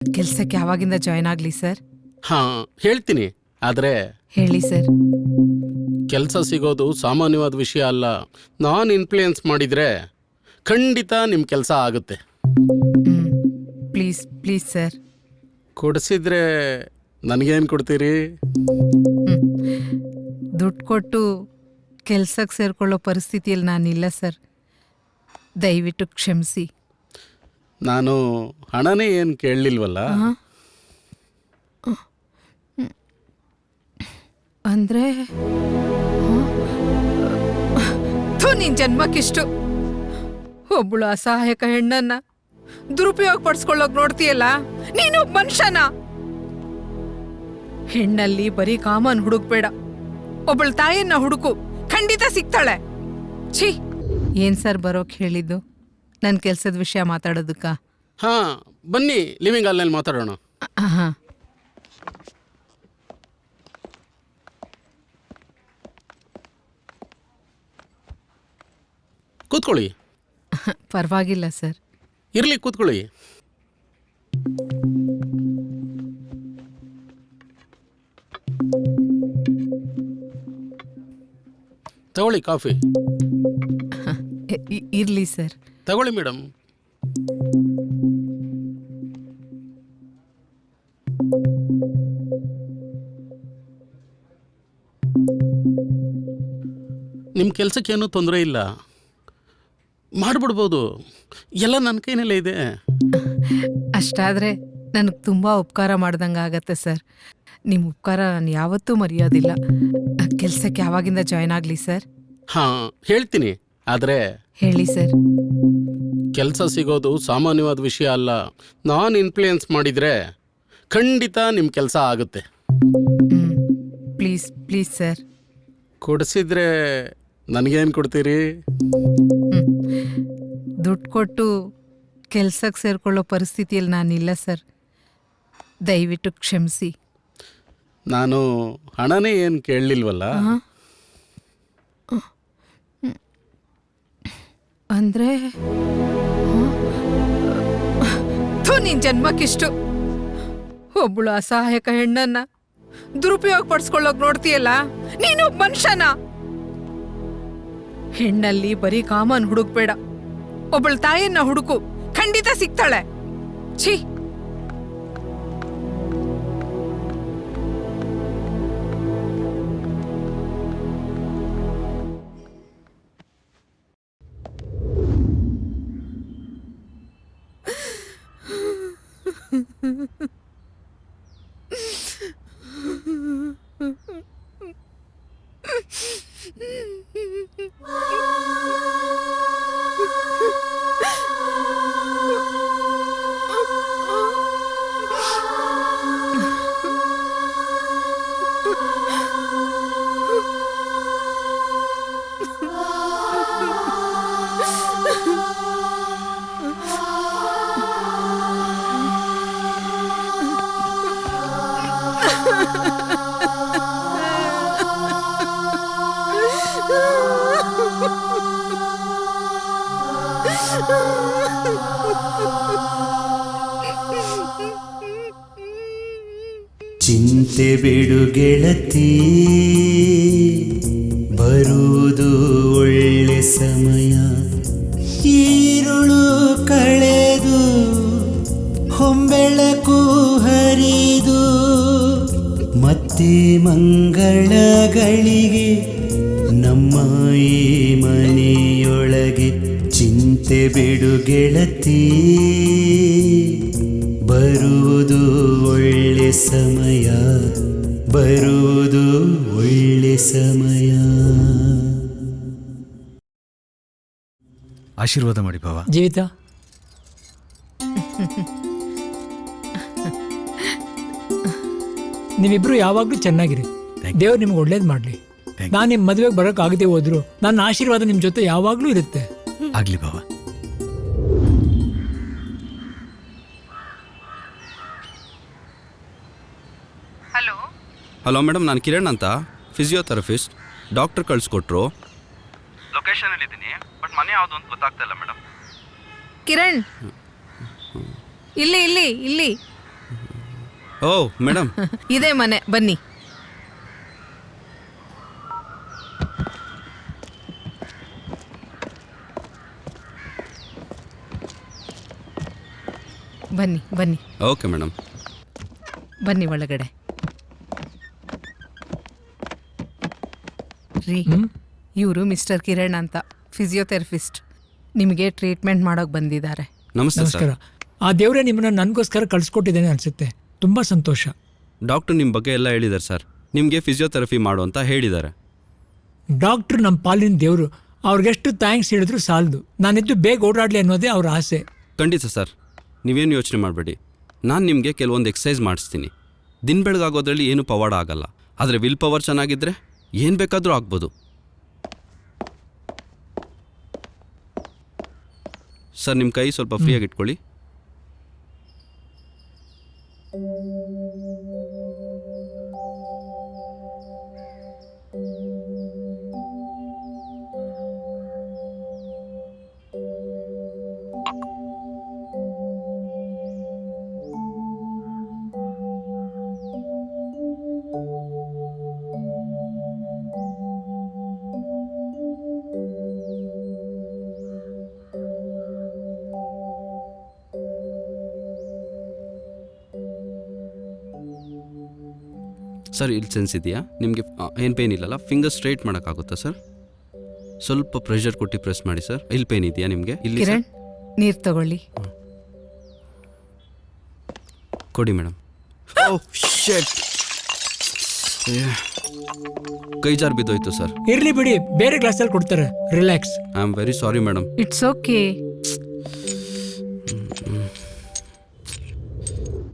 ಕೆಲ್ಸಕ್ಕೆ ಯಾವಾಗಿಂದ ಜಾಯ್ನ್ ಆಗ್ಲಿ ಸರ್? ಹಾಂ ಹೇಳ್ತೀನಿ, ಆದರೆ ಹೇಳಿ ಸರ್. ಕೆಲಸ ಸಿಗೋದು ಸಾಮಾನ್ಯವಾದ ವಿಷಯ ಅಲ್ಲ. ನಾನು ಇನ್ಫ್ಲೂಯೆನ್ಸ್ ಮಾಡಿದರೆ ಖಂಡಿತ ನಿಮ್ಮ ಕೆಲಸ ಆಗುತ್ತೆ. Please please sir. ಕೊಡಿಸಿದ್ರೆ ನನಗೇನು ಕೊಡ್ತೀರಿ? ದುಡ್ಡು ಕೊಟ್ಟು ಕೆಲ್ಸಕ್ಕೆ ಸೇರ್ಕೊಳ್ಳೋ ಪರಿಸ್ಥಿತಿಯಲ್ಲಿ ನಾನಿಲ್ಲ ಸರ್, ದಯವಿಟ್ಟು ಕ್ಷಮಿಸಿ. ನಾನು ಹಣನೇ ಏನು ಕೇಳಲಿಲ್ವಲ್ಲ. ಅಂದರೆ ನಿನ್ ಜನ್ಮಕ್ಕಿಷ್ಟು ಒಬ್ಬಳು ಅಸಹಾಯಕ ಹೆಣ್ಣನ್ನ ದುರುಪಯೋಗ ಪಡಿಸ್ಕೊಳ್ಳೋಕ್ ನೋಡ್ತೀಯಲ್ಲ, ನೀನು ಮನುಷ್ಯನ. ಹೆಣ್ಣಲ್ಲಿ ಬರೀ ಕಾಮನ್ ಹುಡುಕ್ಬೇಡ, ಒಬ್ಬಳ ತಾಯಿಯನ್ನ ಹುಡುಕು, ಖಂಡಿತ ಸಿಗ್ತಾಳೆ. ಛೀ, ಏನ್ ಸರ್ ಬರೋಕ್ ಹೇಳಿದ್ದು? ನನ್ನ ಕೆಲ್ಸದ ವಿಷಯ ಮಾತಾಡೋದಕ್ಕ? ಹಾಂ ಬನ್ನಿ, ಲಿವಿಂಗ್ ಹಾಲ್ನಲ್ಲಿ ಮಾತಾಡೋಣ. ಹಾಂ, ಕೂತ್ಕೊಳ್ಳಿ. ಪರವಾಗಿಲ್ಲ ಸರ್. ಇರಲಿ, ಕೂತ್ಕೊಳ್ಳಿ. ತಗೊಳ್ಳಿ ಕಾಫಿ. ಇರ್ಲಿ ಸರ್. ತಗೊಳ್ಳಿ ಮೇಡಮ್. ನಿಮ್ಮ ಕೆಲಸಕ್ಕೇನೂ ತೊಂದರೆ ಇಲ್ಲ, ಮಾಡಿಬಿಡ್ಬೋದು. ಎಲ್ಲ ನನ್ನ ಕೈನಲ್ಲೇ ಇದೆ. ಅಷ್ಟಾದರೆ ನನಗೆ ತುಂಬ ಉಪಕಾರ ಮಾಡ್ದಂಗೆ ಆಗತ್ತೆ ಸರ್. ನಿಮ್ಮ ಉಪಕಾರ ನಾನು ಯಾವತ್ತೂ ಮರೆಯೋದಿಲ್ಲ. ಕೆಲಸಕ್ಕೆ ಯಾವಾಗಿಂದ ಜಾಯ್ನ್ ಆಗಲಿ ಸರ್? ಹಾಂ ಹೇಳ್ತೀನಿ, ಆದರೆ ಹೇಳಿ ಸರ್. ಕೆಲಸ ಸಿಗೋದು ಸಾಮಾನ್ಯವಾದ ವಿಷಯ ಅಲ್ಲ. ನಾನು ಇನ್ಫ್ಲೂಯೆನ್ಸ್ ಮಾಡಿದರೆ ಖಂಡಿತ ನಿಮ್ಮ ಕೆಲಸ ಆಗುತ್ತೆ. Please please sir. ಕೊಡಿಸಿದ್ರೆ ನನಗೇನು ಕೊಡ್ತೀರಿ? ದುಡ್ಡು ಕೊಟ್ಟು ಕೆಲ್ಸಕ್ಕೆ ಸೇರ್ಕೊಳ್ಳೋ ಪರಿಸ್ಥಿತಿಯಲ್ಲಿ ನಾನಿಲ್ಲ ಸರ್, ದಯವಿಟ್ಟು ಕ್ಷಮಿಸಿ. ನಾನು ಹಣನೇ ಏನು ಕೇಳಲಿಲ್ವಲ್ಲ. ಅಂದರೆ ನಿನ್ ಜನ್ಮಕ್ಕಿಷ್ಟು ಒಬ್ಬಳು ಅಸಹಾಯಕ ಹೆಣ್ಣನ್ನ ದುರುಪಯೋಗ ಪಡಿಸ್ಕೊಳ್ಳೋಕ್ ನೋಡ್ತೀಯಲ್ಲ, ನೀನು ಮನುಷ್ಯನ. ಹೆಣ್ಣಲ್ಲಿ ಬರೀ ಕಾಮನ್ ಹುಡುಕ್ಬೇಡ, ಒಬ್ಬಳ ತಾಯಿಯನ್ನ ಹುಡುಕು, ಖಂಡಿತ ಸಿಗ್ತಾಳೆ. ಛೀ, ಚಿಂತೆ ಬಿಡು ಗೆಳತಿ, ಬರುವುದು ಒಳ್ಳೆ ಸಮಯ. ಈರುಳು ಕಳೆದು ಹೊಂಬೆಳಕು ಹರಿದು ಮತ್ತೆ ಮಂಗಳಗಳಿಗೆ ನಮ್ಮ ಈ ಮನೆಯೊಳಗೆ. ಚಿಂತೆ ಬಿಡು ಗೆಳತಿ, ಬರುವುದು ಒಳ್ಳೆ ಸಮಯ, ಬರುವುದು ಒಳ್ಳೆ ಸಮಯ. ಆಶೀರ್ವಾದ ಮಾಡಿ ಭಾವ. ಜೀವಿತ, ನೀವಿಬ್ರು ಯಾವಾಗ್ಲೂ ಚೆನ್ನಾಗಿರಿ. ದೇವ್ರು ನಿಮ್ಗೆ ಒಳ್ಳೇದು ಮಾಡ್ಲಿ. ನಾನು ನಿಮ್ಮ ಮದುವೆಗೆ ಬರೋಕ್ಕಾಗದೆ ಹೋದ್ರು ನನ್ನ ಆಶೀರ್ವಾದ ನಿಮ್ಮ ಜೊತೆ ಯಾವಾಗ್ಲೂ ಇರುತ್ತೆ. ಆಗ್ಲಿ ಭಾವ. ಹಲೋ ಮೇಡಮ್, ನಾನು ಕಿರಣ್ ಅಂತ, ಫಿಸಿಯೋಥೆರಪಿಸ್ಟ್. ಡಾಕ್ಟರ್ ಕಳಿಸ್ಕೊಟ್ರು. ಲೊಕೇಶನಲ್ಲಿದ್ದೀನಿ, ಬಟ್ ಮನೆ ಯಾವುದು ಅಂತ ಗೊತ್ತಾಗ್ತಾ ಇಲ್ಲ ಮೇಡಮ್. ಕಿರಣ್, ಇಲ್ಲಿ ಇಲ್ಲಿ ಇಲ್ಲಿ ಓ ಮೇಡಮ್. ಇದೇ ಮನೆ, ಬನ್ನಿ. ಬನ್ನಿ ಬನ್ನಿ ಓಕೆ ಮೇಡಮ್. ಬನ್ನಿ ಒಳಗಡೆ. ರೀ, ಇವರು ಮಿಸ್ಟರ್ ಕಿರಣ್ ಅಂತ, ಫಿಸಿಯೋಥೆರಪಿಸ್ಟ್. ನಿಮಗೆ ಟ್ರೀಟ್ಮೆಂಟ್ ಮಾಡೋಕೆ ಬಂದಿದ್ದಾರೆ. ನಮಸ್ತೆ ನಮಸ್ಕಾರ. ಸರ್. ಆ ದೇವರೇ ನಿಮ್ಮನ್ನ ನನಗೋಸ್ಕರ ಕಳ್ಸಿಕೊಟ್ಟಿದ್ದೇನೆ ಅನ್ಸುತ್ತೆ. ತುಂಬ ಸಂತೋಷ. ಡಾಕ್ಟರ್ ನಿಮ್ಮ ಬಗ್ಗೆ ಎಲ್ಲ ಹೇಳಿದ್ದಾರೆ ಸರ್. ನಿಮಗೆ ಫಿಸಿಯೋಥೆರಪಿ ಮಾಡು ಅಂತ ಹೇಳಿದ್ದಾರೆ. ಡಾಕ್ಟ್ರು ನಮ್ಮ ಪಾಲಿನ ದೇವರು. ಅವ್ರಿಗೆಷ್ಟು ಥ್ಯಾಂಕ್ಸ್ ಹೇಳಿದ್ರು ಸಾಲದು. ನಾನಿದ್ದು ಬೇಗ ಓಡಾಡಲಿ ಅನ್ನೋದೇ ಅವ್ರ ಆಸೆ. ಖಂಡಿತ ಸರ್, ನೀವೇನು ಯೋಚನೆ ಮಾಡಬೇಡಿ. ನಾನು ನಿಮಗೆ ಕೆಲವೊಂದು ಎಕ್ಸಸೈಸ್ ಮಾಡಿಸ್ತೀನಿ. ದಿನ ಬೆಳಗಾಗೋದ್ರಲ್ಲಿ ಏನು ಪವಾಡ ಆಗಲ್ಲ. ಆದರೆ ವಿಲ್ ಪವರ್ ಚೆನ್ನಾಗಿದ್ದರೆ ಏನು ಬೇಕಾದರೂ ಆಗ್ಬೋದು. ಸರ್, ನಿಮ್ಮ ಕೈ ಸ್ವಲ್ಪ ಫ್ರೀಯಾಗಿ ಇಟ್ಕೊಳ್ಳಿ. ಸರ್, ಇಲ್ಲಿ ಸೆನ್ಸ್ ಇದೆಯಾ ನಿಮಗೆ? ಏನು ಪೇನ್ ಇಲ್ಲಲ್ಲ? ಫಿಂಗರ್ ಸ್ಟ್ರೈಟ್ ಮಾಡೋಕ್ಕಾಗುತ್ತಾ ಸರ್? ಸ್ವಲ್ಪ ಪ್ರೆಷರ್ ಕೊಟ್ಟು ಪ್ರೆಸ್ ಮಾಡಿ ಸರ್. ಇಲ್ಲಿ ಪೇನ್ ಇದೆಯಾ ನಿಮಗೆ? ಇಲ್ಲಿ ಕಿರಣ್, ನೀರು ತಗೊಳ್ಳಿ. ಕೊಡಿ ಮೇಡಮ್. ಕೈ ಜಾರ್ ಬಿದ್ದೋಯ್ತು ಸರ್. ಇರ್ಲಿ ಬಿಡಿ, ಬೇರೆ ಗ್ಲಾಸಲ್ಲಿ ಕೊಡ್ತಾರೆ. Relax. I am very sorry madam. It's okay.